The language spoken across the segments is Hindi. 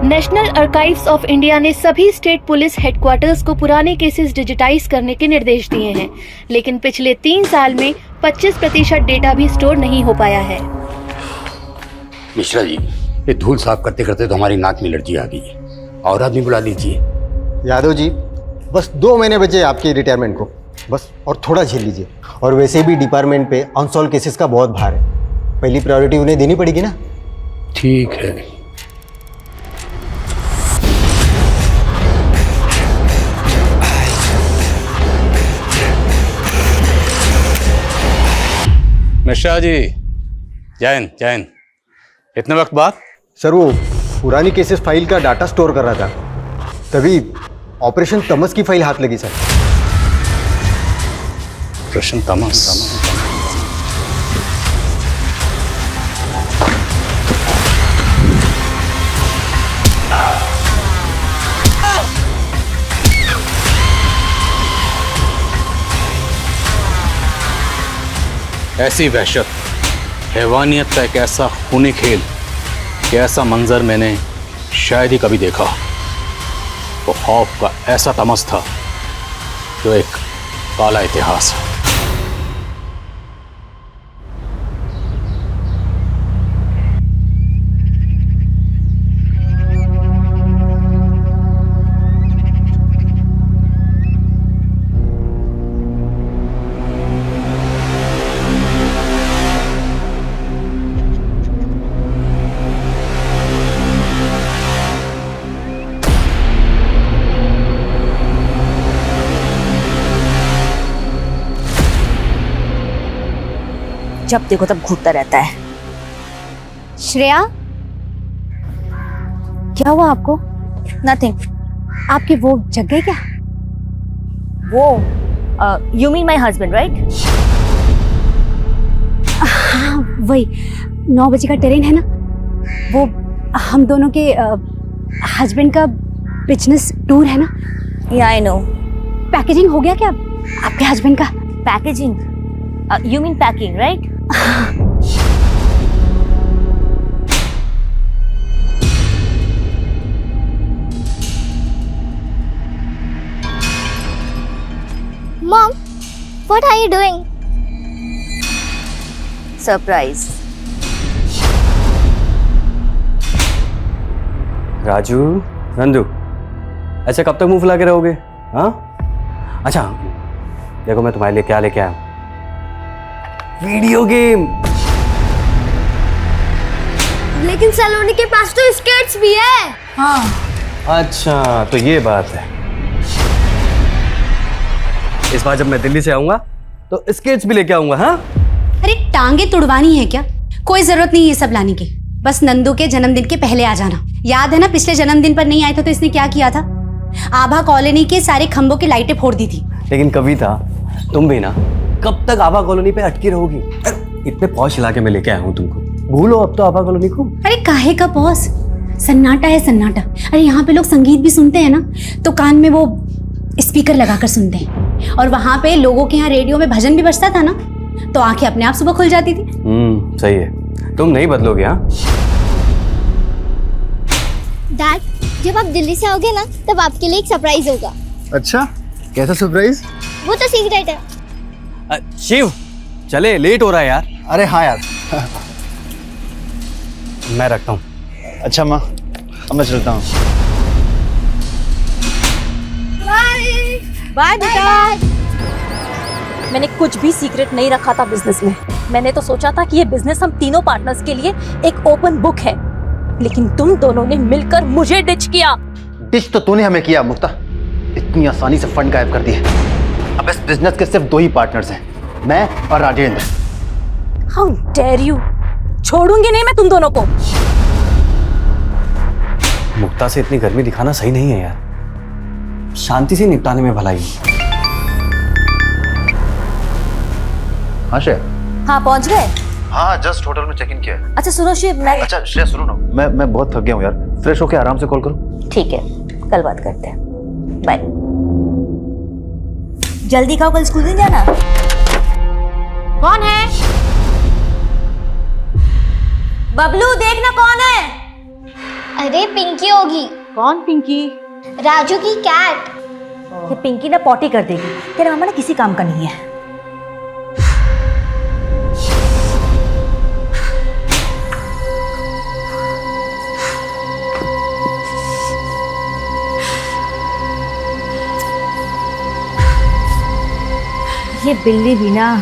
नेशनल आर्काइव्स ऑफ इंडिया ने सभी स्टेट पुलिस हेडक्वार्टर्स को पुराने केसेस डिजिटाइज करने के निर्देश दिए हैं, लेकिन पिछले 3 साल में 25% डेटा भी स्टोर नहीं हो पाया है। मिश्रा जी, ये धूल साफ करते करते तो हमारी नाक में एलर्जी आ गई है। और आदमी बुला लीजिए। यादव जी, बस 2 महीने बचे आपके रिटायरमेंट को, बस और थोड़ा झेल लीजिए। और वैसे भी डिपार्टमेंट पे अनसॉल्व केसेस का बहुत भार है, पहली प्रायोरिटी उन्हें देनी पड़ेगी ना। ठीक है। मिश्रा जी, जैन जैन, इतने वक्त बाद? सर, वो पुरानी केसेस फाइल का डाटा स्टोर कर रहा था, तभी ऑपरेशन तमस की फाइल हाथ लगी सर। ऑपरेशन तमस? ऐसी वहशत, हैवानियत का एक ऐसा खूनी खेल कि ऐसा मंजर मैंने शायद ही कभी देखा। वो खौफ का ऐसा तमस था जो एक काला इतिहास है। जब देखो तब घूरता रहता है। श्रेया, क्या हुआ आपको? नथिंग। आपके वो जग गए क्या? वो you mean my husband right? हाँ वही, 9 बजे का ट्रेन है ना, वो हम दोनों के हस्बैंड का बिजनेस टूर है ना। या आई नो। पैकेजिंग हो गया क्या आपके हस्बैंड का? Packaging? You mean packing right? Mom, what are you doing? Surprise. Raju, Nandu, ऐसे कब तक मुंह फुला के रहोगे? हाँ, अच्छा देखो मैं तुम्हारे लिए क्या लेके आया हूं। Video game. लेकिन सलोनी के पास तो स्केट्स भी है। हाँ। अच्छा तो ये बात है। इस बार जब मैं दिल्ली से आऊंगा तो स्केट्स भी लेके आऊंगा। हाँ, अरे टांगे तुड़वानी है क्या? कोई जरूरत नहीं ये सब लाने की, बस नंदू के जन्मदिन के पहले आ जाना। याद है ना, पिछले जन्मदिन पर नहीं आए थे तो इसने क्या किया था? आभा कॉलोनी के सारे खंभों की लाइटें फोड़ दी थी। लेकिन कविता, तुम भी ना कब तक आभा कॉलोनी पे अटकी रहोगी? इतने पौष इलाके में लेके आया हूँ तुमको, भूलो अब तो आभा कॉलोनी को। अरे काहे का पौष, सन्नाटा है सन्नाटा। अरे यहाँ पे लोग संगीत भी सुनते हैं ना, तो कान में वो स्पीकर लगाकर सुनते हैं, और वहां पे लोगों के यहाँ रेडियो में भजन भी बजता था ना, तो आंखें अपने आप सुबह खुल जाती थी। सही है, तुम नहीं बदलोगे। हाँ डैड, जब आप दिल्ली से आओगे ना तब आपके लिए एक सरप्राइज होगा। अच्छा, कैसा सरप्राइज? वो तो सीक्रेट है। शिव, चले, लेट हो रहा है यार। अरे हाँ यार। मैं रखता हूँ। अच्छा माँ, अब मैं चलता हूँ। बाय बेटा। मैंने कुछ भी सीक्रेट नहीं रखा था बिजनेस में। मैंने तो सोचा था कि ये बिजनेस हम तीनों पार्टनर्स के लिए एक ओपन बुक है, लेकिन तुम दोनों ने मिलकर मुझे डिच किया। डिच तो तूने हमें किया मुक्ता, इतनी आसानी से फंड गायब कर दिए। अब इस बिजनेस के सिर्फ 2 ही पार्टनर्स हैं, मैं और राजेंद्र। How dare you! छोड़ूंगी नहीं मैं तुम दोनों को। मुक्ता से इतनी गर्मी दिखाना सही नहीं है यार, शांति से निपटाने में भलाई। हाँ श्रेया। हाँ पहुंच गए? हाँ, जस्ट होटल में चेक इन किया है। अच्छा सुनो शिव, मैं अच्छा श्रेया सुनो ना, मैं बहुत थक गया हूँ यार, फ्रेश होके आराम से कॉल करूँ? ठीक है, कल बात करते हैं। बाय। जल्दी खाओ, कल स्कूल नहीं जाना। कौन है? बबलू, देखना कौन है। अरे पिंकी हो होगी। कौन पिंकी? राजू की कैट। ये पिंकी ना पॉटी कर देगी। तेरा मामा ना किसी काम का नहीं है। ये बिल्ली भी ना।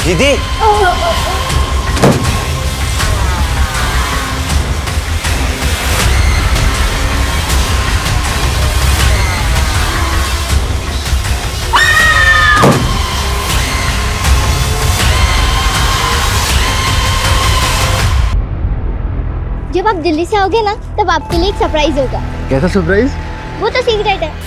दीदी जब आप दिल्ली से आओगे ना तब आपके लिए एक सरप्राइज होगा। कैसा सरप्राइज? वो तो सीक्रेट है।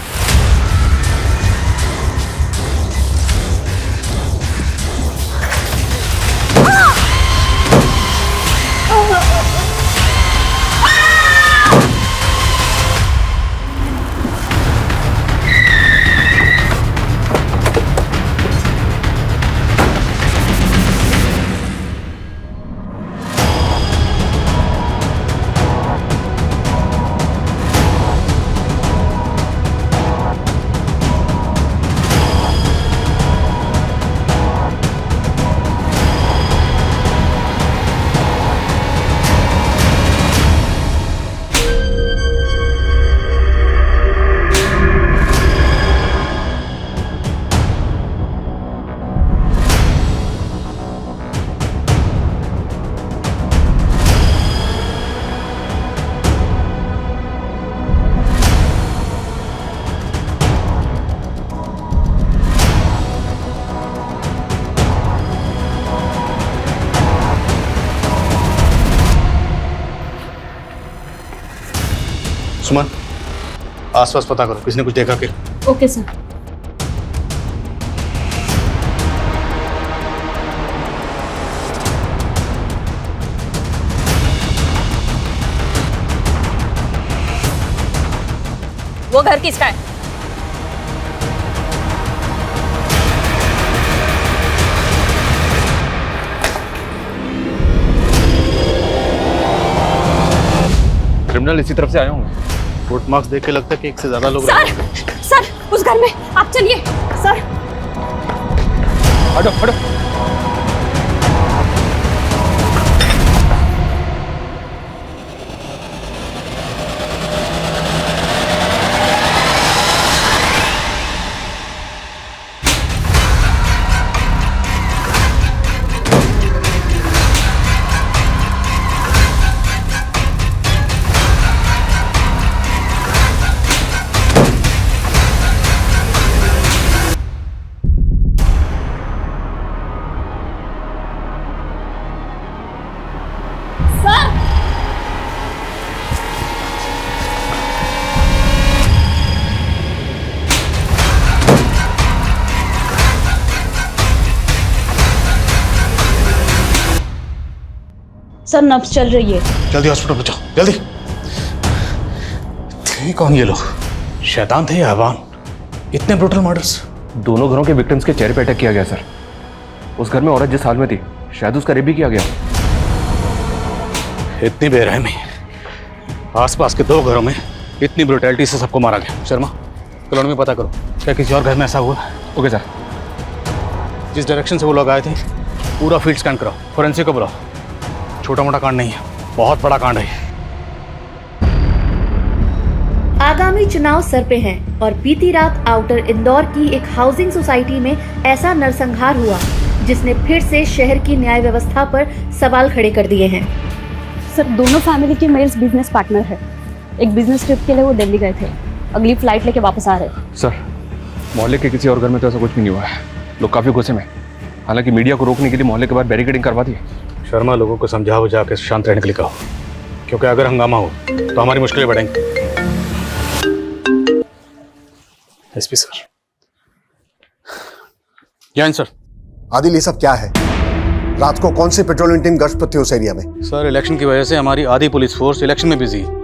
सुमन, आसपास पता करो, किसी ने कुछ देखा क्या? Okay sir. वो घर किसका है? क्रिमिनल इसी तरफ से आए होंगे। फुट मार्क्स देख के लगता है कि एक से ज्यादा लोग सर, सर, उस घर में आप चलिए। सर, हटो हटो। सर नब्ज चल रही है। जल्दी हॉस्पिटल पहुंचाओ, जल्दी। थे कौन ये लोग? शैतान थे या हैवान? इतने ब्रूटल मर्डर्स। दोनों घरों के विक्टिम्स के चेहरे पे अटैक किया गया सर। उस घर में औरत जिस हाल में थी, शायद उसका रेप भी किया गया। इतनी बेरहमी, आसपास के 2 घरों में इतनी ब्रुटैलिटी से सबको मारा गया। शर्मा, कॉलोनी में पता करो, क्या किसी और घर में ऐसा हुआ? Okay sir. जिस डायरेक्शन से वो लोग आए थे पूरा फील्ड स्कैन कराओ, फोरेंसिक को बुलाओ। छोटा मोटा कांड नहीं है, बहुत बड़ा कांड है। आगामी चुनाव सर पे हैं और बीती रात आउटर इंदौर की एक हाउसिंग सोसाइटी में ऐसा नरसंहार हुआ जिसने फिर से शहर की न्याय व्यवस्था पर सवाल खड़े कर दिए हैं। सर दोनों फैमिली के मेल्स बिजनेस पार्टनर है। एक बिजनेस ट्रिप के लिए वो दिल्ली गए थे, अगली फ्लाइट लेके वापस आ रहे हैं। सर मोहल्ले के किसी और घर में तो ऐसा कुछ भी नहीं हुआ है। लोग काफ़ी गुस्से में, हालांकि मीडिया को रोकने के लिए मोहल्ले के बाहर बैरिकेडिंग करवा दी। शर्मा, लोगों को समझा बुझा के शांत रहने के लिए कहो, क्योंकि अगर हंगामा हो तो हमारी मुश्किलें बढ़ेंगी। SP sir. Jain sir. Adil, ये सब क्या है? रात को कौन सी पेट्रोलिंग टीम गश्त पर थी उस एरिया में? सर, इलेक्शन की वजह से हमारी आधी पुलिस फोर्स इलेक्शन में बिजी है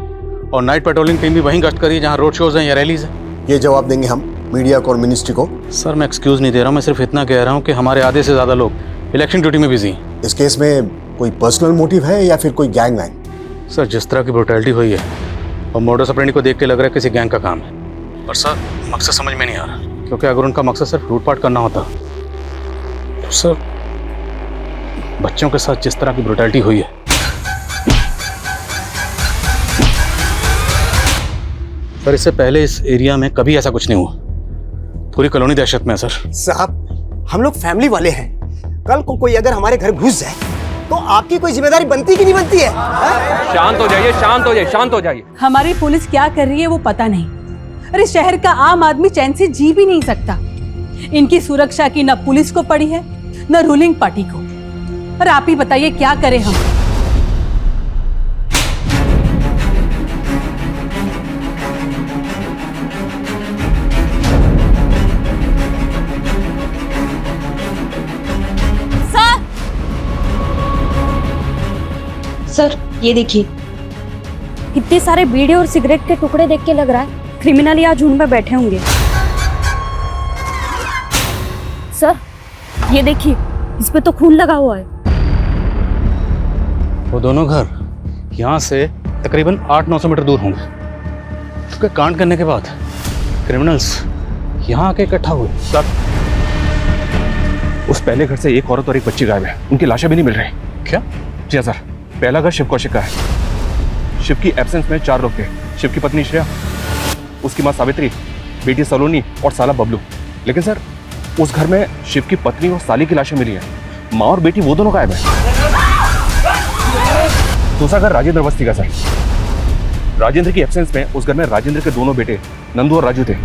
और नाइट पेट्रोलिंग टीम भी वहीं गश्त करी जहां रोड शोज हैं या रैलीज हैं। ये जवाब देंगे हम मीडिया को और मिनिस्ट्री को? सर, मैं एक्सक्यूज नहीं दे रहा हूँ, मैं सिर्फ इतना कह रहा हूँ कि हमारे आधे से ज़्यादा लोग इलेक्शन ड्यूटी में बिजी हैं। इस केस में कोई पर्सनल मोटिव है या फिर कोई गैंग लाइन? सर, जिस तरह की ब्रुटैलिटी हुई है और मोडस ऑपरेंडी को देख के लग रहा है किसी गैंग का काम है, पर सर मकसद समझ में नहीं आ रहा, क्योंकि अगर उनका मकसद सिर्फ लूटपाट करना होता तो सर बच्चों के साथ जिस तरह की ब्रुटैलिटी हुई है। सर, इससे पहले इस एरिया में कभी ऐसा कुछ नहीं हुआ। पूरी कॉलोनी दहशत में है सर। साहब, हम लोग फैमिली वाले हैं। कल को कोई अगर हमारे घर घुस जाए तो आपकी कोई जिम्मेदारी बनती कि नहीं बनती है? शांत हो जाइए, शांत हो जाइए, शांत हो जाइए। हमारी पुलिस क्या कर रही है वो पता नहीं। अरे शहर का आम आदमी चैन से जी भी नहीं सकता। इनकी सुरक्षा की न पुलिस को पड़ी है न रूलिंग पार्टी को। और आप ही बताइए क्या करें हम? सर ये देखिए, कितने सारे बीड़ी और सिगरेट के टुकड़े देख के लग रहा है क्रिमिनल यहाँ झुंड में बैठे होंगे। सर ये देखिए, इस पे तो खून लगा हुआ है। वो दोनों घर यहाँ से तकरीबन 800-900 मीटर दूर होंगे। उसके कांड करने के बाद क्रिमिनल्स यहाँ आके इकट्ठा हुए। सर, उस पहले घर से एक औरत और एक बच्ची गायब है, उनकी लाशें भी नहीं मिल रही। क्या? जी हाँ सर, पहला घर शिव कौशिक का है। शिव की एब्सेंस में 4 लोग थे। शिव की पत्नी श्रेया, उसकी माँ सावित्री, बेटी सलोनी और साला बबलू। लेकिन सर उस घर में शिव की पत्नी और साली की लाशें मिली है, माँ और बेटी वो दोनों गायब है। दूसरा घर राजेंद्र अवस्थी का सर। राजेंद्र की एब्सेंस में उस घर में राजेंद्र के दोनों बेटे नंदू और राजू थे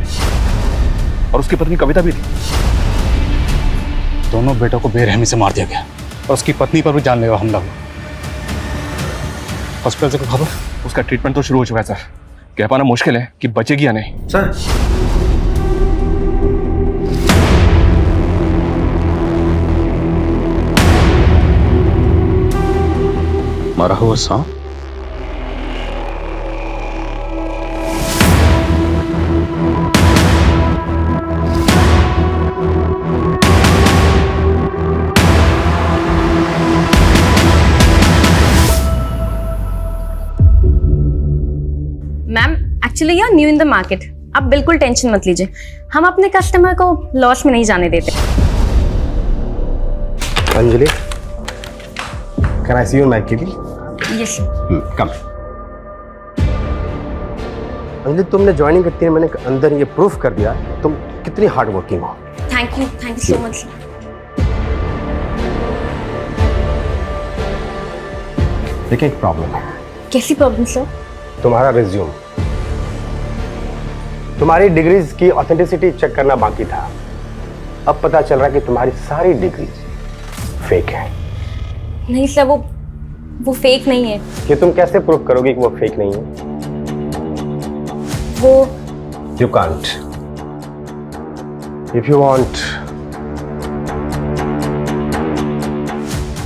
और उसकी पत्नी कविता भी थी। दोनों बेटों को बेरहमी से मार दिया गया और उसकी पत्नी पर भी जानलेवा हमला हुआ। हॉस्पिटल से कोई खबर? उसका ट्रीटमेंट तो शुरू हो चुका है सर, कह पाना मुश्किल है कि बचेगी या नहीं। सर, मरा हुआ सांप? Ma'am actually you are new in the market, आप बिल्कुल टेंशन मत लीजिए, हम अपने कस्टमर को लॉस में नहीं जाने देते। Anjali, can I see you in my cabin? Yes. Come. Anjali, तुमने ज्वाइनिंग करते ही मैंने अंदर ये प्रूफ कर दिया तुम कितनी हार्ड वर्किंग हो। Thank you so much. लेकिन एक प्रॉब्लम है। कैसी प्रॉब्लम सर? तुम्हारा रिज्यूम, तुम्हारी डिग्रीज की ऑथेंटिसिटी चेक करना बाकी था। अब पता चल रहा है कि तुम्हारी सारी डिग्रीज फेक है। नहीं सर, वो फेक नहीं है। कि तुम कैसे प्रूव करोगे कि वो फेक नहीं है? वो you can't. If you want,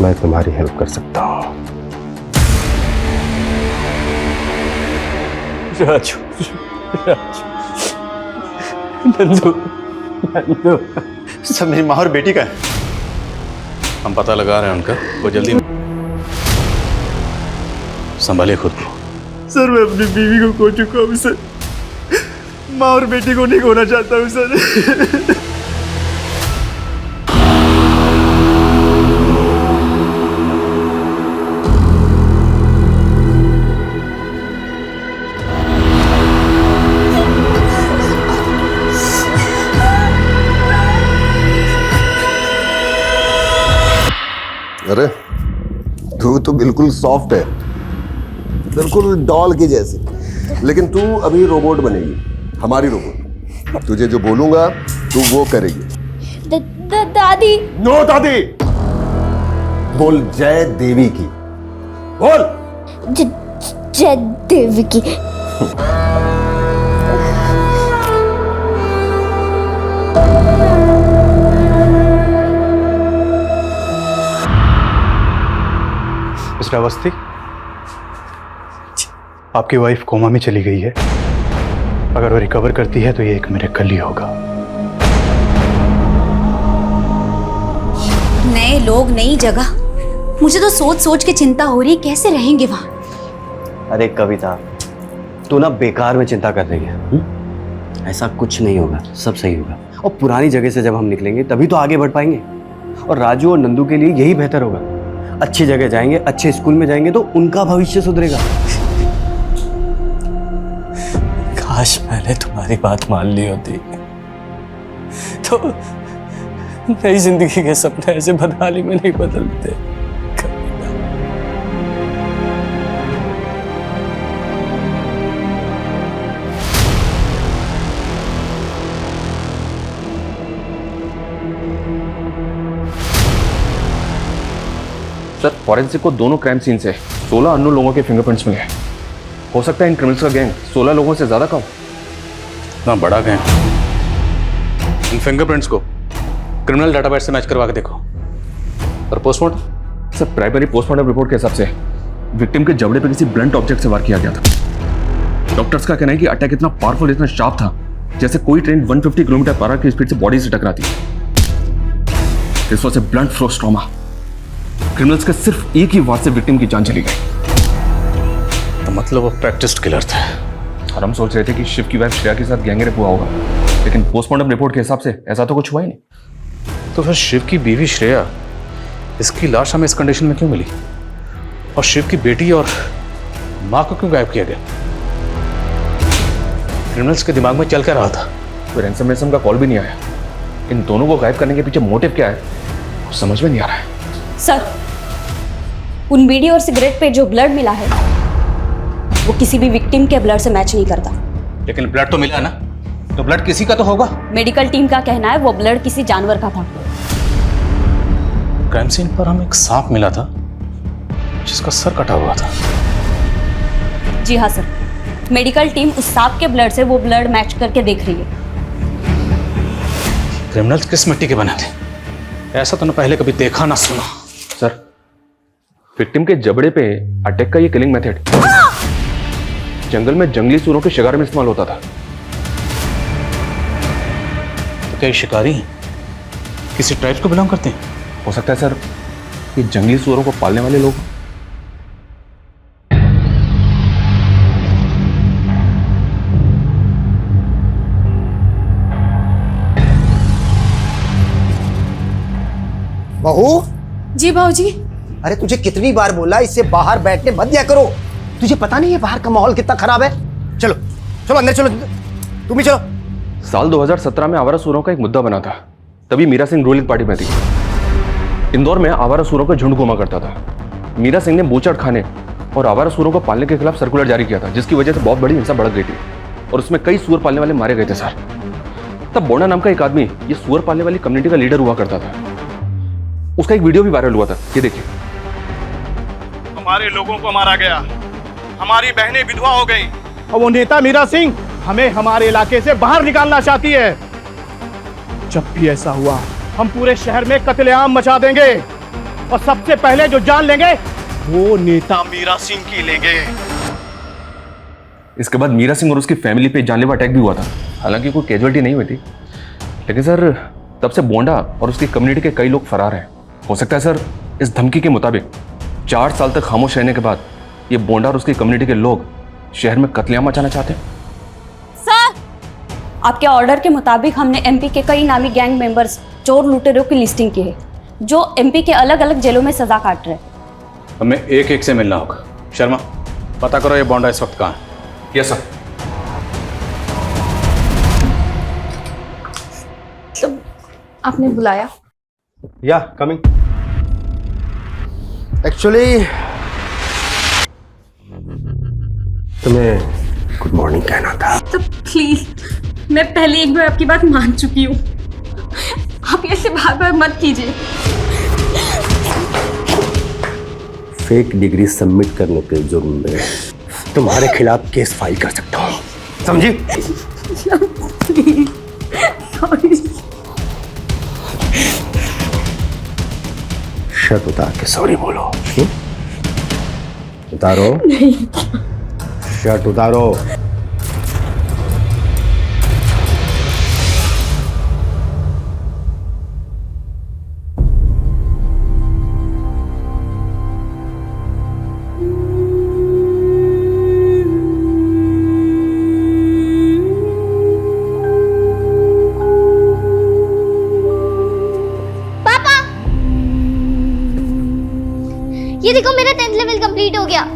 मैं तुम्हारी हेल्प कर सकता हूं। राजू, नंदू, नंदू, सब मेरी माँ और बेटी का है। हम पता लगा रहे हैं उनका, वो जल्दी संभालिए खुद को। सर, मैं अपनी बीवी को खो चुका हूँ सर। माँ और बेटी को नहीं खोना चाहता हूँ सर। अरे तू तो बिल्कुल सॉफ्ट है, बिल्कुल डॉल की जैसी, लेकिन तू अभी रोबोट बनेगी, हमारी रोबोट। तुझे जो बोलूंगा तू वो करेगी। दादी। नो दादी, बोल जय देवी की, बोल। जय देवी की। मिस्टर अवस्थी, आपकी वाइफ कोमा में चली गई है। अगर वो रिकवर करती है तो ये एक मिरेकल ही होगा। नए लोग, नई जगह, मुझे तो सोच सोच के चिंता हो रही है कैसे रहेंगे वहां। अरे कविता, तू ना बेकार में चिंता कर रही है। ऐसा कुछ नहीं होगा, सब सही होगा। और पुरानी जगह से जब हम निकलेंगे तभी तो आगे बढ़ पाएंगे। और राजू और नंदू के लिए यही बेहतर होगा। अच्छी जगह जाएंगे, अच्छे स्कूल में जाएंगे तो उनका भविष्य सुधरेगा। काश मैंने तुम्हारी बात मान ली होती तो नई जिंदगी के सपने ऐसे बदहाली में नहीं बदलते। सर, फॉरेंसिक को दोनों क्राइम सीन से 16 अननोन लोगों के फिंगरप्रिंट्स मिले हैं। हो सकता है इन क्रिमिनल्स का गैंग 16 लोगों से ज्यादा का हो। इतना बड़ा गैंग, इन फिंगरप्रिंट्स को क्रिमिनल डाटाबेस से मैच करवा के देखो। और postmortem? Sir, primary postmortem report के हिसाब से विक्टिम के जबड़े पर किसी ब्लंट ऑब्जेक्ट से वार किया गया था। डॉक्टर्स का कहना है कि अटैक इतना पावरफुल, इतना शार्प था, जैसे कोई ट्रेन 150 किलोमीटर पर आवर की स्पीड से बॉडी से टकराती है। This was a blunt force trauma. Criminals के सिर्फ एक ही वार से विक्टिम की जान चली गई। तो मतलब वो प्रैक्टिस्ड किलर थे। और हम सोच रहे थे कि शिव की वाइफ श्रेया के साथ गैंगरेप हुआ होगा, लेकिन पोस्टमार्टम रिपोर्ट के हिसाब से ऐसा तो कुछ हुआ ही नहीं। तो फिर शिव की बीवी श्रेया, इसकी लाश हमें इस कंडीशन में क्यों मिली? और शिव की बेटी और मां को क्यों गायब किया गया? क्रिमिनल्स के दिमाग में चल क्या रहा था? तो रैंसम का कॉल भी नहीं आया। इन दोनों को गायब करने के पीछे मोटिव क्या है, कुछ समझ में नहीं आ रहा है। सर, उन बीड़ी और सिगरेट पे जो ब्लड मिला है वो किसी भी विक्टिम के ब्लड से मैच नहीं करता। लेकिन ब्लड तो मिला ना, तो ब्लड किसी का तो होगा। मेडिकल टीम का कहना है वो ब्लड किसी जानवर का था। क्राइम सीन पर हमें एक सांप मिला था जिसका सर कटा हुआ था। जी हाँ सर, मेडिकल टीम उस सांप के ब्लड से वो ब्लड मैच करके देख रही है। क्रिमिनल्स किस मिट्टी के बने थे? ऐसा तो ना पहले कभी देखा ना सुना। सर, विक्टिम के जबड़े पे अटैक का ये किलिंग मेथड जंगल में जंगली सूरों के शिकार में इस्तेमाल होता था। तो क्या ये शिकारी किसी ट्राइब को बिलोंग करते हैं? हो सकता है सर, ये जंगली सूरों को पालने वाले लोग। बहू। जी भाऊजी। अरे तुझे कितनी बार बोला इससे बाहर बैठने मत दिया करो। तुझे पता नहीं है बाहर का माहौल कितना खराब है। चलो चलो अंदर चलो, तुम भी चलो। साल 2017 में आवारा सूरों का एक मुद्दा बना था, तभी मीरा सिंह रूलिंग पार्टी में थी। इंदौर में आवारा सूरों का झुंड घुमा करता था। मीरा सिंह ने बूचड़ खाने और आवारा सूरों को पालने के खिलाफ सर्कुलर जारी किया था, जिसकी वजह से बहुत बड़ी हिंसा बढ़ गई थी और उसमें कई सूअर पालने वाले मारे गए थे सर। तब बोना नाम का एक आदमी ये सूअर पालने वाली कम्युनिटी का लीडर हुआ करता था। उसका एक वीडियो भी वायरल हुआ था, ये देखिए। हमारे लोगों को मारा गया, हमारी बहनें विधवा हो गई और वो नेता मीरा सिंह हमें हमारे इलाके से बाहर निकालना चाहती है। जब भी ऐसा हुआ हम पूरे शहर में कत्लेआम मचा देंगे और सबसे पहले जो जान लेंगे वो नेता मीरा सिंह की लेंगे। इसके बाद मीरा सिंह और उसकी फैमिली पे जानलेवा अटैक भी हुआ था। हालांकि कोई कैजुअलिटी नहीं हुई थी, लेकिन सर तब से बोंडा और उसकी कम्युनिटी के कई लोग फरार हैं। हो सकता है सर इस धमकी के मुताबिक 4 साल तक खामोश रहने के बाद ये बोंडा और उसकी कम्युनिटी के लोग शहर में कत्लेआम मचाना चाहते हैं। सर, आपके ऑर्डर के मुताबिक हमने एमपी के कई नामी गैंग मेंबर्स, चोर लुटेरों की लिस्टिंग की है, जो एमपी के अलग अलग जेलों में सजा काट रहे हैं। हमें एक एक से मिलना होगा। शर्मा, पता करो ये बोंडा इस वक्त कहाँ है। Yes sir. तो आपने बुलाया? या कमिंग। एक्चुअली तुम्हें गुड मॉर्निंग कहना था। तो प्लीज, मैं पहले एक बार आपकी बात मान चुकी हूँ, आप ऐसे बार बार मत कीजिए। फेक डिग्री सबमिट करने के जुर्म में तुम्हारे खिलाफ केस फाइल कर सकता हूँ, समझी? शर्ट उतार के सॉरी बोलो। उतारो। नहीं। शर्ट उतारो। ये देखो मेरा 10th लेवल कंप्लीट हो गया।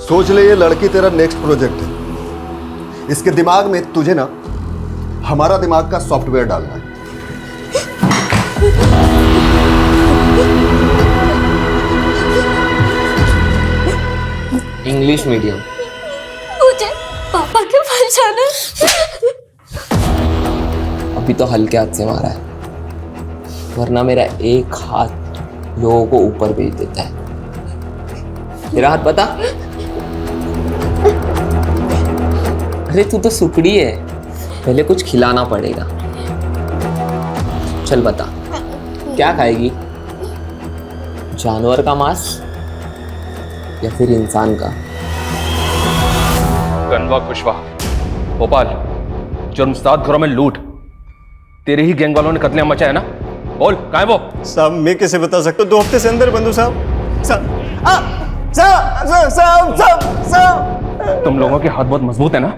सोच ले ये लड़की तेरा नेक्स्ट प्रोजेक्ट है। इसके दिमाग में तुझे ना हमारा दिमाग का सॉफ्टवेयर डालना है। English medium. मुझे पापा के पास जाना है। अभी तो हल्के हाथ से मारा है, वरना मेरा एक हाथ लोगों को ऊपर भेज देता है। तेरा हाथ बता। अरे तू तो सुकड़ी है, पहले कुछ खिलाना पड़ेगा। चल बता, क्या खाएगी? जानवर का मांस या फिर इंसान का? गनवा कुशवा, भोपाल, जुर्म 7 घरों में लूट, तेरे ही गैंग वालों ने कत्लेआम मचाया है ना? बोल, कहाँ है वो? साहब मैं कैसे बता सकता हूँ, 2 हफ्ते से अंदर बंद हूँ साहब। तुम लोगों के हाथ बहुत मजबूत है ना?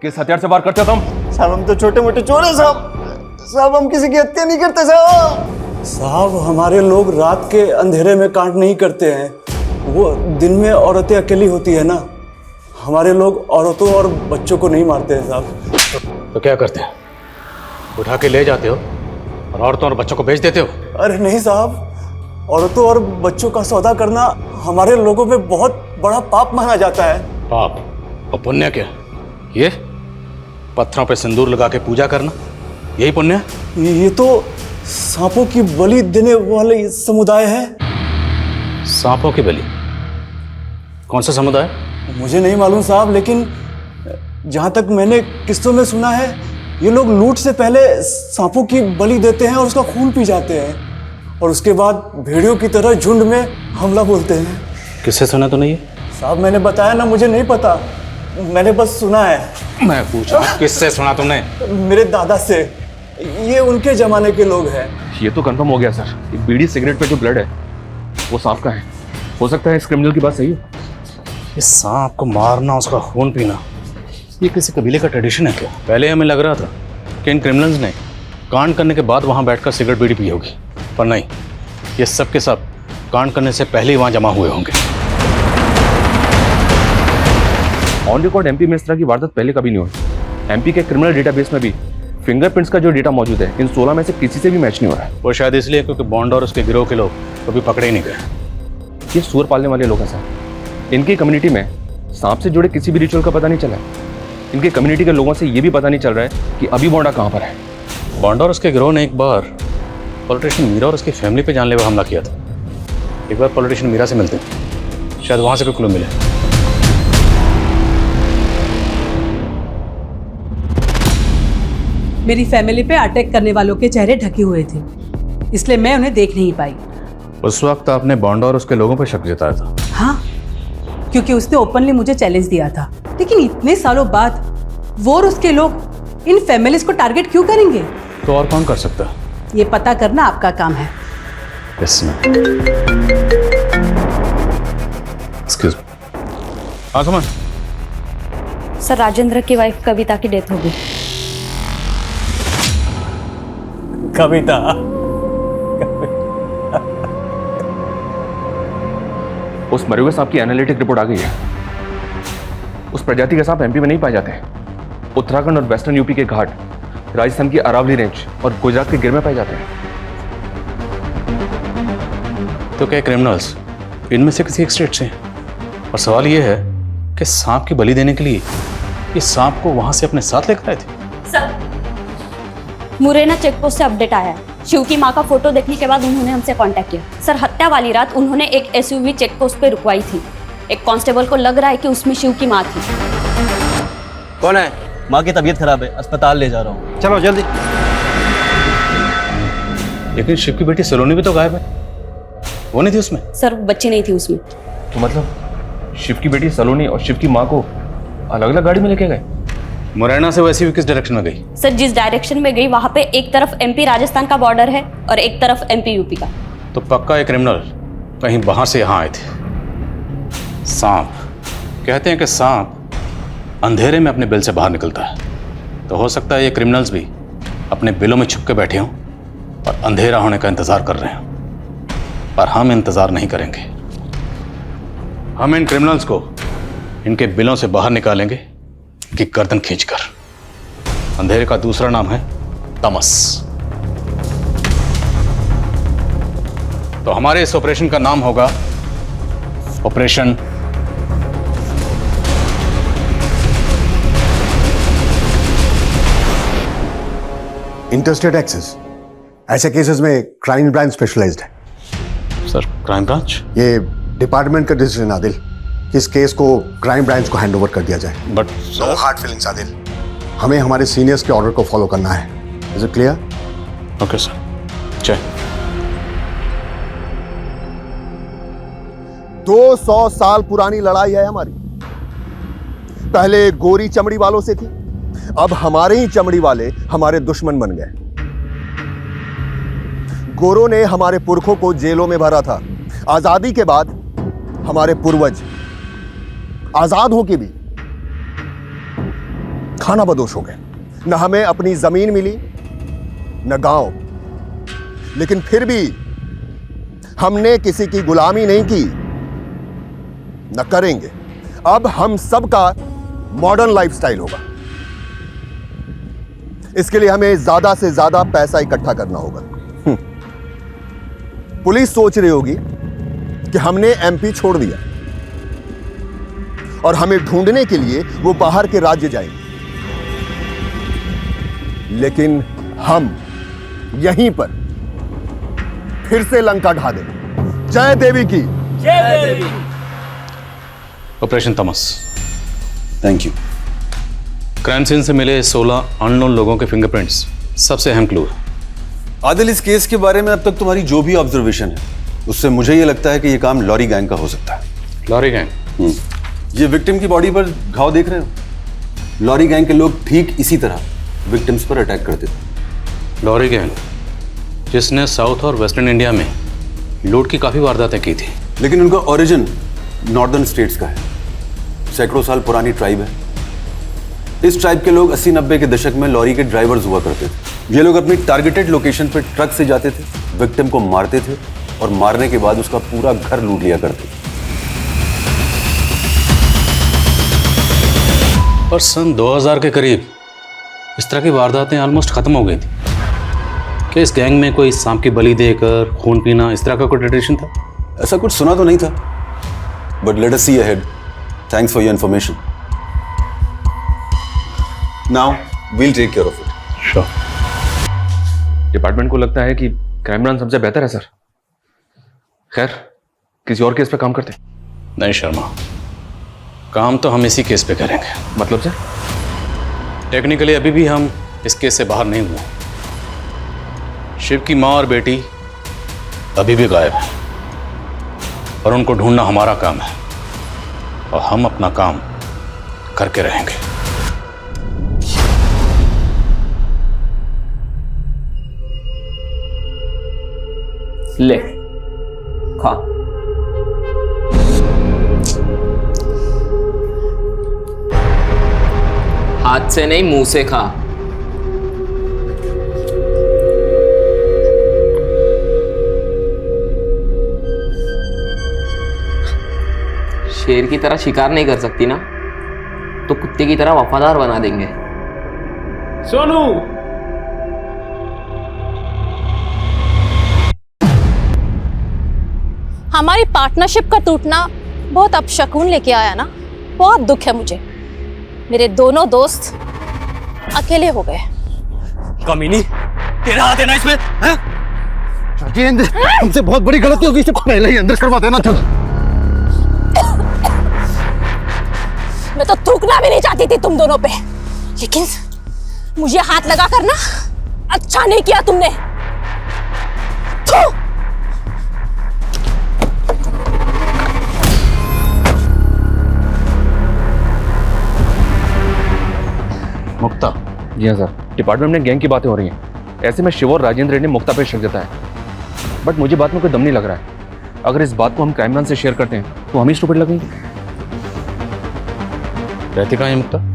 किस हथियार से वार करते हो तुम? साहब हम तो छोटे मोटे चोर हैं साहब, हम किसी की हत्या नहीं करते साहब। साहब हमारे लोग रात के अंधेरे में कांड नहीं करते हैं, वो दिन में औरतें अकेली होती है ना। हमारे लोग औरतों और बच्चों को नहीं मारते हैं साहब। तो क्या करते हैं? उठा के ले जाते हो और औरतों और बच्चों को बेच देते हो? अरे नहीं साहब, औरतों और बच्चों का सौदा करना हमारे लोगों में बहुत बड़ा पाप माना जाता है। पाप और पुण्य क्या? ये पत्थरों पे सिंदूर लगा के पूजा करना, यही पुण्य है? ये तो सांपों की बलि देने वाले समुदाय है। सांपों की बलि? कौन सा समुदाय? मुझे नहीं मालूम साहब, लेकिन जहां तक मैंने किस्सों में सुना है, ये लोग लूट से पहले सांपों की बलि देते हैं और उसका खून पी जाते हैं, और उसके बाद भेड़ियों की तरह झुंड में हमला बोलते हैं। किससे सुना तूने ये? साहब मैंने बताया ना, मुझे नहीं पता, मैंने बस सुना है। मैं पूछा किससे सुना तुमने? मेरे दादा से। ये उनके जमाने के लोग हैं। ये तो कंफर्म हो गया सर, ये बीड़ी सिगरेट पे जो ब्लड है वो सांप का है। हो सकता है इस क्रिमिनल की बात सही है। इस सांप को मारना, उसका खून पीना, ये किसी कबीले का ट्रेडिशन है क्या? पहले हमें लग रहा था कि इन क्रिमिनल्स ने कांड करने के बाद वहाँ बैठकर सिगरेट बीड़ी पी होगी, पर नहीं, ये सब के सब कांड करने से पहले ही वहाँ जमा हुए होंगे। ऑन रिकॉर्ड एमपी में इस तरह की वारदात पहले कभी नहीं हुई। एमपी के क्रिमिनल डेटाबेस में भी फिंगरप्रिंट्स का जो डेटा मौजूद है, इन 16 में से किसी से भी मैच नहीं हो रहा है। वो शायद इसलिए क्योंकि बॉन्ड और उसके गिरोह के लोग कभी पकड़े ही नहीं गए। ये सूअर पालने वाले लोग हैं सर। इनकी कम्युनिटी में सांप से जुड़े किसी भी रिचुअल का पता नहीं चला है। इनके कम्युनिटी के लोगों से ये भी पता नहीं चल रहा है कि अभी बॉन्डा कहाँ पर है। बॉन्डा और उसके गिरोह ने एक बार पॉलिटिशियन मीरा और उसकी फैमिली पे जानलेवा हमला किया था। एक बार पॉलिटिशियन मीरा से मिलते हैं, शायद वहाँ से कोई क्लू मिले। मेरी फैमिली पे अटैक करने वालों के चेहरे ढके हुए थे, इसलिए मैं उन्हें देख नहीं पाई। उस वक्त आपने बॉन्डा और उसके लोगों पर शक जताया था? हाँ, क्योंकि उसने ओपनली मुझे चैलेंज दिया था। लेकिन इतने सालों बाद वो और उसके लोग इन फैमिलीज को टारगेट क्यों करेंगे? तो और कौन कर सकता है? ये पता करना आपका काम है। इसमें एक्सक्यूज हाँ सुमन। सर राजेंद्र की वाइफ कविता की डेथ हो गई। कविता? उस मरे हुए सांप की एनालिटिक रिपोर्ट आ गई है। उस प्रजाति के सांप एमपी में नहीं पाए जाते। उत्तराखंड और वेस्टर्न यूपी के घाट, राजस्थान की अरावली रेंज और गुजरात के गिर में पाए जाते हैं। तो क्या क्रिमिनल्स इनमें से किसी एक स्टेट से? और सवाल यह है कि सांप की बलि देने के लिए ये सांप को वहां से अपने साथ लेकर आए थे। सर मुरैना चेकपोस्ट से अपडेट आया है। शिव की मां का फोटो देखने के बाद उन्होंने हमसे कांटेक्ट किया। सर हत्या वाली रात उन्होंने एक एसयूवी चेकपोस्ट पे रुकवाई थी। एक कांस्टेबल को लग रहा है कि उसमें शिव की मां थी। कौन है? माँ की तबीयत खराब है, अस्पताल ले जा रहा हूँ। चलो जल्दी। लेकिन शिव की बेटी सलोनी भी तो गायब है, वो नहीं थी उसमें? सर बच्ची नहीं थी उसमें। तो मतलब शिव की बेटी सलोनी और शिव की माँ को अलग अलग गाड़ी में लेके गए? मुरैना से वैसी भी किस डायरेक्शन में गई? सर जिस डायरेक्शन में गई वहां पे एक तरफ एमपी राजस्थान का बॉर्डर है और एक तरफ एमपी यूपी का। तो पक्का एक क्रिमिनल कहीं बाहर से यहाँ आए थे। सांप, कहते हैं कि सांप अंधेरे में अपने बिल से बाहर निकलता है, तो हो सकता है ये क्रिमिनल्स भी अपने बिलों में छुप के बैठे हों और अंधेरा होने का इंतजार कर रहे हैं। पर हम इंतजार नहीं करेंगे। हम इन क्रिमिनल्स को इनके बिलों से बाहर निकालेंगे कि गर्दन खींचकर। अंधेरे का दूसरा नाम है तमस। तो हमारे इस ऑपरेशन का नाम होगा ऑपरेशन इंटरस्टेट एक्सेस। ऐसे केसेस में क्राइम ब्रांच स्पेशलाइज्ड है। Sir crime branch? ये डिपार्टमेंट का डिसीजन आदिल, इस केस को क्राइम ब्रांच को हैंड ओवर कर दिया जाए। But no hard feelings Adil, हमें हमारे सीनियर्स के ऑर्डर को फॉलो करना है। Is it clear? Okay sir. चल 200 साल पुरानी लड़ाई है हमारी। पहले गोरी चमड़ी वालों से थी, अब हमारे ही चमड़ी वाले हमारे दुश्मन बन गए। गोरों ने हमारे पुरखों को जेलों में भरा था। आजादी के बाद हमारे पूर्वज आजाद होके भी खाना बदोश हो गए। न हमें अपनी जमीन मिली न गांव, लेकिन फिर भी हमने किसी की गुलामी नहीं की, न करेंगे। अब हम सबका मॉडर्न लाइफस्टाइल होगा। इसके लिए हमें ज्यादा से ज्यादा पैसा इकट्ठा करना होगा। पुलिस सोच रही होगी कि हमने एमपी छोड़ दिया और हमें ढूंढने के लिए वो बाहर के राज्य जाएंगे, लेकिन हम यहीं पर फिर से लंका ढा देंगे। जय देवी की जय देवी। Operation Tamas. Thank you. Crime scene से मिले 16 अननोन लोगों के फिंगरप्रिंट्स सबसे अहम क्लू है। आदिल, इस केस के बारे में अब तक तुम्हारी जो भी ऑब्जर्वेशन है उससे मुझे ये लगता है कि ये काम लॉरी गैंग का हो सकता है। Lorry gang? ये विक्टिम की बॉडी पर घाव देख रहे हो? लॉरी गैंग के लोग ठीक इसी तरह विक्टिम्स पर अटैक करते थे। लॉरी गैंग जिसने साउथ और वेस्टर्न इंडिया में लूट की काफी वारदातें की थी। लेकिन उनका ओरिजिन नॉर्दर्न स्टेट्स का है। सैकड़ों साल पुरानी ट्राइब है। इस ट्राइब के लोग 80-90 के दशक में लॉरी के ड्राइवर्स हुआ करते थे। ये लोग अपनी टारगेटेड लोकेशन पर ट्रक से जाते थे, विक्टिम को मारते थे और मारने के बाद उसका पूरा घर लूट लिया करते थे। और सन 2000 के करीब इस तरह की वारदातें ऑलमोस्ट खत्म हो गई थी। क्या इस गैंग में कोई सांप की बलि देकर खून पीना इस तरह का कोई ट्रेडिशन था? ऐसा कुछ सुना तो नहीं था, but let us see ahead. Thanks for your information. Now we'll take care of it. Sure. Department को लगता है कि क्राइम ब्रांच सबसे बेहतर है सर। खैर, किसी और केस पे काम करते? नहीं शर्मा, काम तो हम इसी केस पे करेंगे। मतलब सर? टेक्निकली अभी भी हम इस केस से बाहर नहीं हुए। शिव की माँ और बेटी अभी भी गायब है और उनको ढूंढना हमारा काम है और हम अपना काम करके रहेंगे। ले खा। हाथ से नहीं, मुंह से खा। शेर की तरह शिकार नहीं कर सकती ना, तो कुत्ते की तरह वफादार बना देंगे। सोनू, हमारी पार्टनरशिप का टूटना बहुत अपशकुन लेके आया ना। बहुत दुख है मुझे। मेरे दोनों दोस्त अकेले हो गए। कमीनी, तेरा हाथ है ना इसमें? हैं? राजेंद्र, हमसे बहुत बड़ी गलती होगी, इससे पहले ही अंदर करवा देना था। मैं तो थूकना भी नहीं चाहती थी तुम दोनों पे, लेकिन मुझे हाथ लगा कर ना अच्छा नहीं किया तुमने। थू! मुक्ता। जी हाँ सर, डिपार्टमेंट में गैंग की बातें हो रही हैं। ऐसे में शिव और राजेंद्र ने मुक्ता पे शक जताया, बट मुझे बात में कोई दम नहीं लग रहा है। अगर इस बात को हम क्राइम ब्रांच से शेयर करते हैं तो हम ही स्टूपिड लगेंगे। रहती कहाँ है मुक्ता?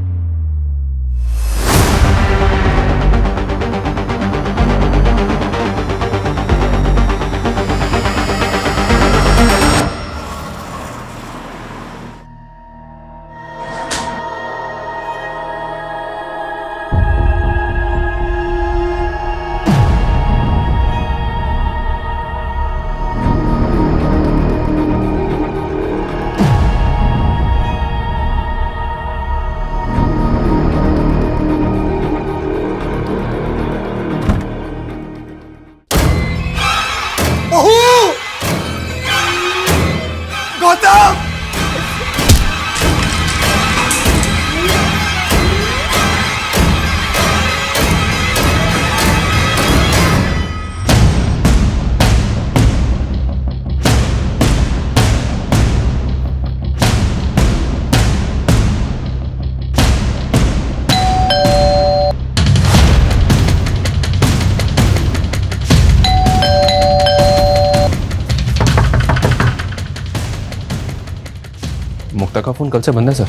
मुक्ता का फोन कल से बंद है सर,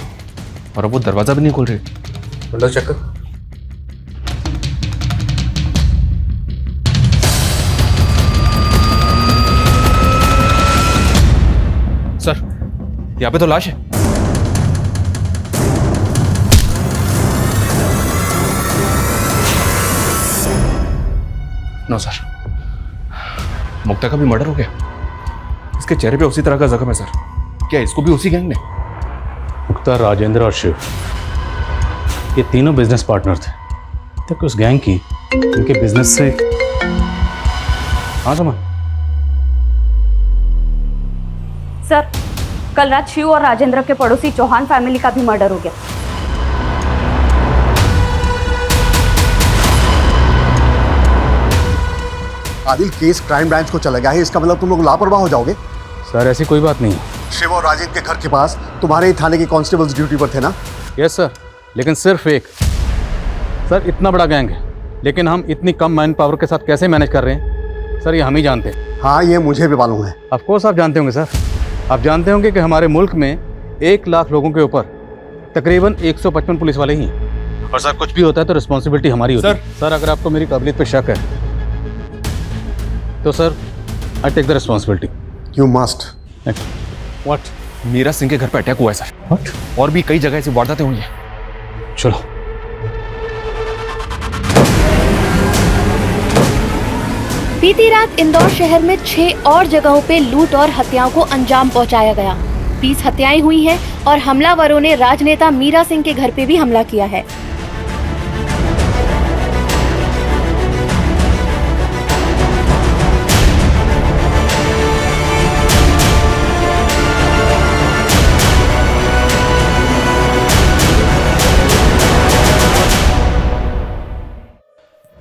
और अब वो दरवाजा भी नहीं खोल रही। विंडो चेक कर। सर, यहाँ पे तो लाश है। नो सर, मुक्ता का भी मर्डर हो गया। इसके चेहरे पे उसी तरह का जख्म है सर। क्या इसको भी उसी गैंग ने? मुक्ता, राजेंद्र और शिव, ये तीनों बिजनेस पार्टनर थे। तक उस गैंग की इनके बिजनेस से। हाँ समझ। सर, कल रात शिव और राजेंद्र के पड़ोसी चौहान फैमिली का भी मर्डर हो गया। आदिल, केस क्राइम ब्रांच को चला गया है, इसका मतलब तुम लोग लापरवाह हो जाओगे? सर, ऐसी कोई बात नहीं है। शिव और राजेंद्र के घर के पास तुम्हारे ही थाने के कांस्टेबल्स ड्यूटी पर थे ना? यस सर, लेकिन सिर्फ एक। सर, इतना बड़ा गैंग है, लेकिन हम इतनी कम मैन पावर के साथ कैसे मैनेज कर रहे हैं सर, ये हम ही जानते हैं। हाँ, ये मुझे भी मालूम है। ऑफ कोर्स आप जानते होंगे सर। आप जानते होंगे कि हमारे मुल्क में 1 लाख लोगों के ऊपर तकरीबन 155 पुलिस वाले ही हैं। और सर, कुछ भी होता है तो रिस्पॉन्सिबिलिटी हमारी होती है। सर, अगर आपको मेरी काबिलियत पे शक है तो sir, I take the responsibility. You must. What? Meera Singh के घर पर अटैक हुआ है सर। व्हाट? और भी कई जगह ऐसी वारदातें हुई हैं। चलो। बीती रात इंदौर शहर में 6 और जगहों पे लूट और हत्याओं को अंजाम पहुंचाया गया। 20 हत्याएं हुई हैं और हमलावरों ने राजनेता मीरा सिंह के घर पे भी हमला किया है।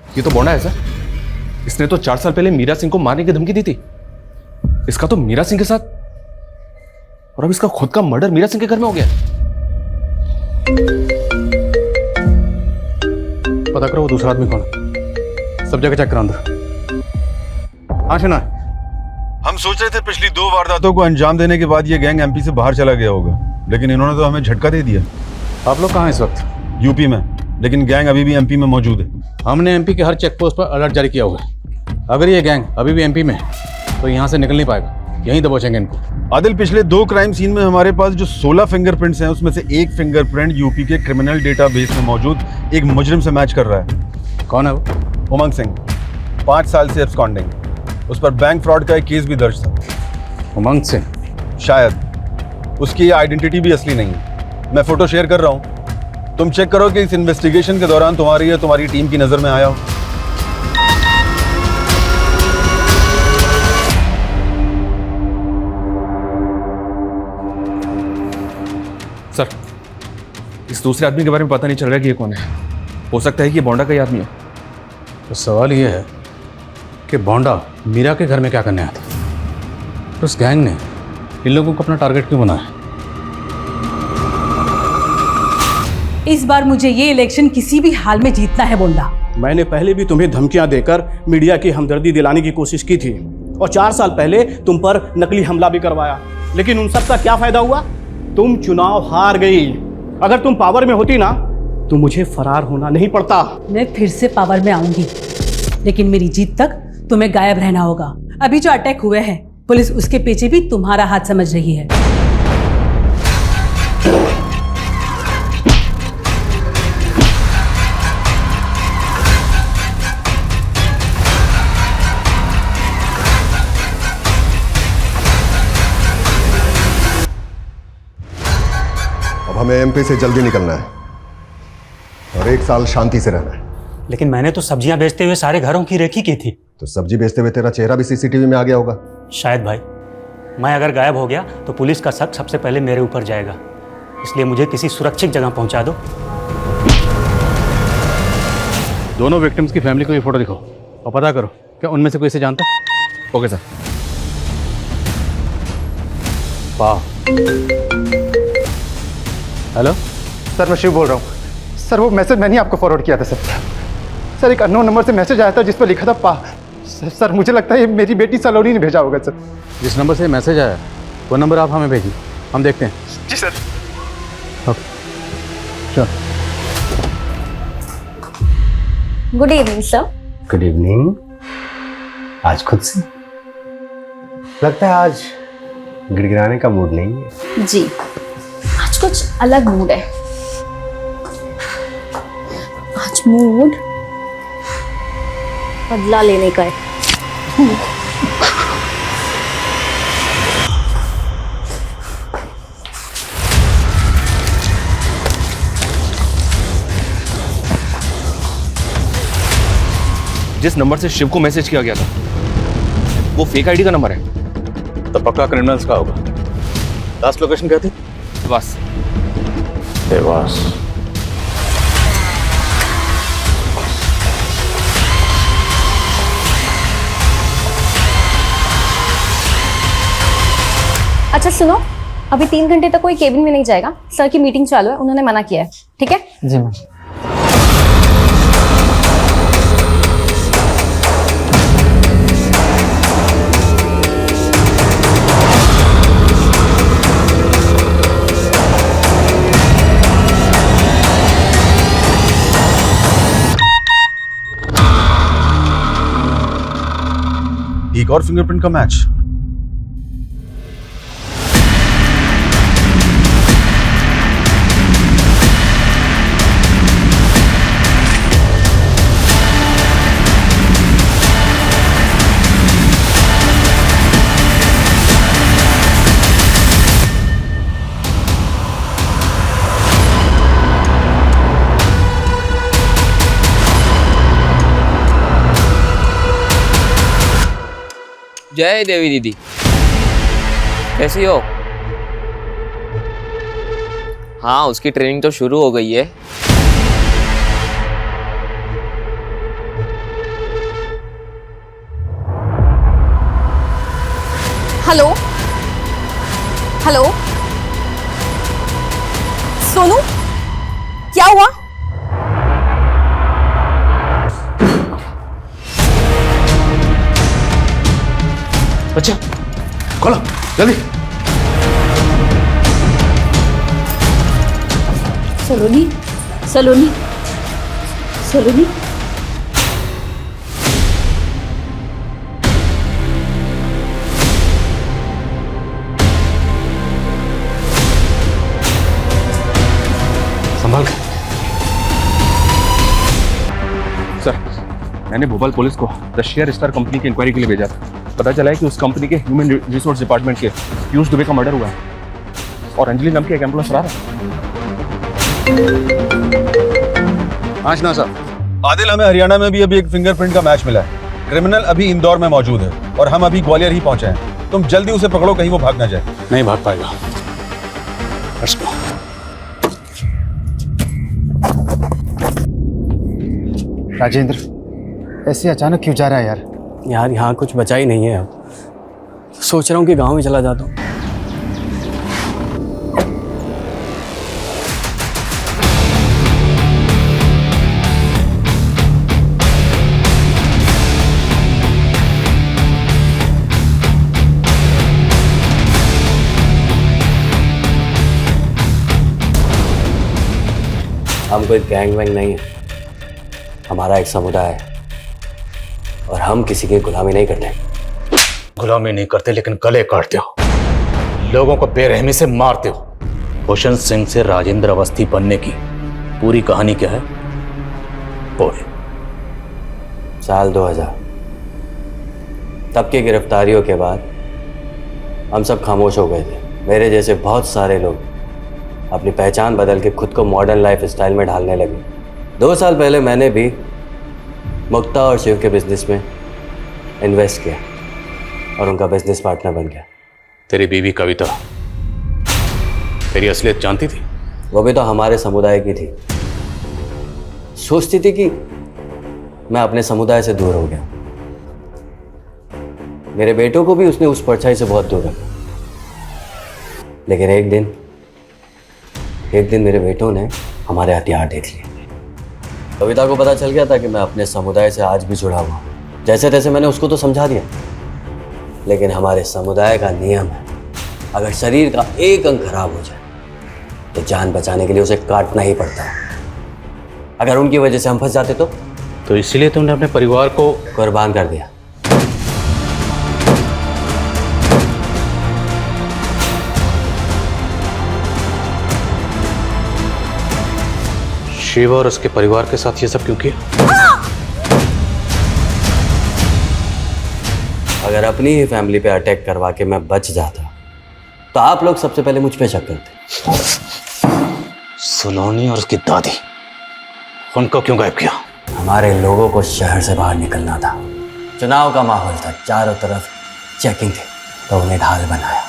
ये तो बोंडा है सर। इसने तो 4 साल पहले मीरा सिंह को मारने की धमकी दी थी। इसका तो मीरा सिंह के साथ, और अब इसका खुद का मर्डर मीरा सिंह के घर में हो गया। पता करो वो दूसरा आदमी कौन है। सब जगह चेक करो अंदर। हाँ सुना, हम हम सोच रहे थे पिछली 2 वारदातों को अंजाम देने के बाद ये गैंग एमपी से बाहर चला गया होगा, लेकिन इन्होंने तो हमें झटका दे दिया। आप लोग कहाँ हैं इस वक्त? यूपी में, लेकिन गैंग अभी भी एमपी में मौजूद है। हमने एमपी के हर चेक पोस्ट पर अलर्ट जारी किया हुआ है। अगर ये गैंग अभी भी एमपी में है तो यहाँ से निकल नहीं पाएगा, यहीं दबोचेंगे इनको। आदिल, पिछले 2 क्राइम सीन में हमारे पास जो 16 फिंगरप्रिंट्स हैं उसमें से एक फिंगरप्रिंट यूपी के क्रिमिनल डेटाबेस में मौजूद एक मुजरिम से मैच कर रहा है। कौन है वो? उमंग सिंह, 5 साल से एब्सकॉन्डिंग। उस पर बैंक फ्रॉड का एक केस भी दर्ज था। उमंग सिंह? शायद। उसकी आइडेंटिटी भी असली नहीं है। मैं फोटो शेयर कर रहा हूँ, तुम चेक करो कि इस इन्वेस्टिगेशन के दौरान तुम्हारी या तुम्हारी टीम की नजर में आया हो। सर, इस दूसरे आदमी के बारे में पता नहीं चल रहा कि ये कौन है। हो सकता है कि ये बोंडा का ही आदमी हो। तो सवाल ये है कि बोंडा मीरा के घर में क्या करने आया था? तो उस गैंग ने इन लोगों को अपना टारगेट क्यों बनाया? इस बार मुझे ये इलेक्शन किसी भी हाल में जीतना है बोंडा। मैंने पहले भी तुम्हें धमकियां देकर मीडिया की हमदर्दी दिलाने की कोशिश की थी और 4 साल पहले तुम पर नकली हमला भी करवाया, लेकिन उन सब का क्या फायदा हुआ? तुम चुनाव हार गई। अगर तुम पावर में होती ना तो मुझे फरार होना नहीं पड़ता। मैं फिर से पावर में आऊंगी, लेकिन मेरी जीत तक तुम्हें गायब रहना होगा। अभी जो अटैक हुए हैं, पुलिस उसके पीछे भी तुम्हारा हाथ समझ रही है। अब हमें एमपी से जल्दी निकलना है और 1 साल शांति से रहना है। लेकिन मैंने तो सब्जियां बेचते हुए सारे घरों की रेकी की थी। तो सब्जी बेचते हुए तेरा चेहरा भी सीसीटीवी में आ गया होगा। शायद भाई, मैं अगर गायब हो गया तो पुलिस का शक सबसे पहले मेरे ऊपर जाएगा, इसलिए मुझे किसी सुरक्षित जगह पहुंचा दो। दोनों विक्टिम्स की फैमिली को ये फोटो दिखाओ और पता करो क्या उनमें से कोई इसे जानता है। Okay sir. वाह। हेलो सर, मैं शिव बोल रहा हूँ। सर, वो मैसेज मैंने आपको फॉरवर्ड किया था सर। एक अननोन नंबर से मैसेज आया था जिस पर लिखा था पा। सर, मुझे लगता है ये मेरी बेटी सलोनी ने भेजा होगा सर। जिस नंबर से मैसेज आया वो नंबर आप हमें भेजिए, हम देखते हैं। जी सर। ओके, चल। Good evening sir. Good evening. आज खुद से लगता है आज गिड़गिड़ाने का मूड नहीं है। जी, आज कुछ अलग मूड है। आज मूड बदला लेने का है। जिस नंबर से शिव को मैसेज किया गया था वो फेक आईडी का नंबर है। तो पक्का क्रिमिनल्स का होगा। लास्ट लोकेशन क्या थी? बस देवास। अच्छा सुनो, अभी 3 घंटे तक कोई केबिन में नहीं जाएगा। सर की मीटिंग चालू है, उन्होंने मना किया है। ठीक है जी मैम। एक और फिंगरप्रिंट का मैच। जय देवी दीदी, कैसी हो? हाँ, उसकी ट्रेनिंग तो शुरू हो गई है। हेलो हेलो, सोनू, क्या हुआ? अच्छा, खोलो जल्दी। सलोनी, सलोनी, सलोनी। संभाल के। सर, मैंने भोपाल पुलिस को द शेयर स्टार कंपनी की इंक्वायरी के लिए भेजा था। पता चला है कि उस कंपनी के ह्यूमन रिसोर्स डिपार्टमेंट के पीयूष दुबे का मर्डर हुआ है और अंजलि नाम की एक एम्प्लॉय फरार है। आशना साहब, आदिल, हमें हरियाणा में भी अभी एक फिंगरप्रिंट का मैच मिला है। क्रिमिनल अभी इंदौर में मौजूद है और हम अभी ग्वालियर ही पहुंचे हैं। तुम जल्दी उसे पकड़ो, कहीं वो भाग ना जाए। नहीं भाग पाएगा। राजेंद्र, ऐसे अचानक क्यों जा रहा है यार? यार यहाँ कुछ बचा ही नहीं है। अब सोच रहा हूँ कि गांव में चला जाता हूँ। हम कोई गैंग वैंग नहीं है, हमारा एक समुदाय है और हम किसी की गुलामी नहीं करते। गुलामी नहीं करते लेकिन गले काटते हो, लोगों को बेरहमी से मारते हो। भूषण सिंह से राजेंद्र अवस्थी बनने की पूरी कहानी क्या है? बोल। साल 2000 तब की गिरफ्तारियों के बाद हम सब खामोश हो गए थे। मेरे जैसे बहुत सारे लोग अपनी पहचान बदल के खुद को मॉडर्न लाइफ स्टाइल में ढालने लगे। 2 साल पहले मैंने भी मुक्ता और शिव के बिजनेस में इन्वेस्ट किया और उनका बिजनेस पार्टनर बन गया। तेरी बीवी कविता तेरी असलियत जानती थी? वो भी तो हमारे समुदाय की थी। सोचती थी कि मैं अपने समुदाय से दूर हो गया। मेरे बेटों को भी उसने उस परछाई से बहुत दूर रखा। लेकिन एक दिन मेरे बेटों ने हमारे हथियार देख लिए। कविता को पता चल गया था कि मैं अपने समुदाय से आज भी जुड़ा हुआ हूँ। जैसे तैसे मैंने उसको तो समझा दिया, लेकिन हमारे समुदाय का नियम है, अगर शरीर का एक अंग खराब हो जाए तो जान बचाने के लिए उसे काटना ही पड़ता है। अगर उनकी वजह से हम फंस जाते तो इसलिए तुमने अपने परिवार को कुर्बान कर दिया। शिव और उसके परिवार के साथ ये सब क्यों किया? अगर अपनी ही फैमिली पे अटैक करवा के मैं बच जाता तो आप लोग सबसे पहले मुझ पे शक करते। सलोनी और उसकी दादी, उनको क्यों गायब किया? हमारे लोगों को शहर से बाहर निकलना था। चुनाव का माहौल था, चारों तरफ चेकिंग थी, तो उन्हें ढाल बनाया।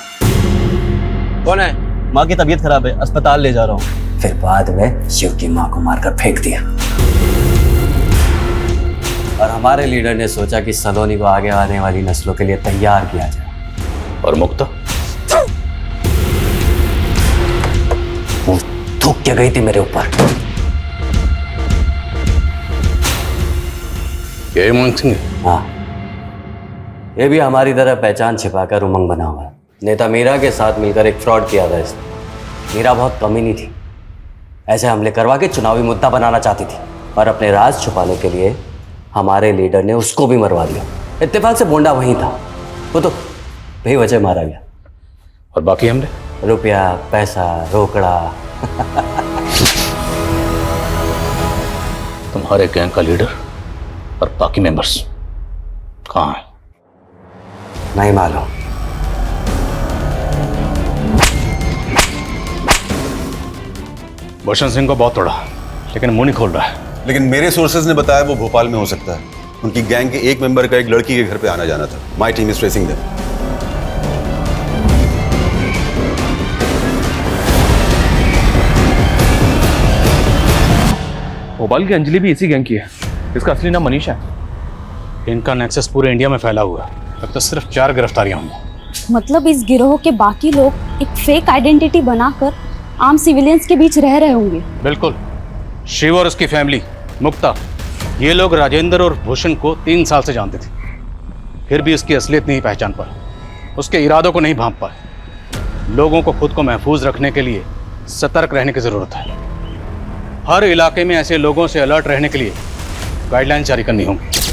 कौन है? माँ की तबीयत खराब है, अस्पताल ले जा रहा हूँ। फिर बाद में शिव की मां को मारकर फेंक दिया। और हमारे लीडर ने सोचा कि सलोनी को आगे आने वाली नस्लों के लिए तैयार किया जाए। और मुक्ता वो थूक के गई थी मेरे ऊपर। ये उमंग सिंह? हाँ, ये भी हमारी तरह पहचान छिपाकर उमंग बना हुआ है। नेता मीरा के साथ मिलकर एक फ्रॉड किया था इसने। मीरा बहुत कमीनी थी, ऐसे हमले करवा के चुनावी मुद्दा बनाना चाहती थी और अपने राज छुपाने के लिए हमारे लीडर ने उसको भी मरवा दिया। इत्तेफाक से बोंडा वहीं था, वो तो बेवजह मारा गया। और बाकी हमले? रुपया, पैसा, रोकड़ा। तुम्हारे गैंग का लीडर और बाकी मेंबर्स कहाँ हैं? नहीं मालूम। भूषण सिंह को बहुत तोड़ा लेकिन मुंह नहीं खोल रहा है। लेकिन मेरे सोर्सेज ने बताया वो भोपाल में हो सकता है। उनकी गैंग के एक मेंबर का एक लड़की के घर पे आना जाना था। My team is tracing them. Bhopal की अंजलि भी इसी गैंग की है। इसका असली नाम मनीषा है। इनका नेक्सस पूरे इंडिया में फैला हुआ है। अब तो सिर्फ 4 गिरफ्तारियां हुई। मतलब इस गिरोह के बाकी लोग एक फेक आइडेंटिटी बनाकर आम सिविलियंस के बीच रह रहे होंगे। बिल्कुल। शिव और उसकी फैमिली मुक्ता, ये लोग राजेंद्र और भूषण को 3 साल से जानते थे, फिर भी उसकी असलियत नहीं पहचान पाए। उसके इरादों को नहीं भांप पाए। लोगों को खुद को महफूज रखने के लिए सतर्क रहने की जरूरत है। हर इलाके में ऐसे लोगों से अलर्ट रहने के लिए गाइडलाइन जारी करनी होंगी।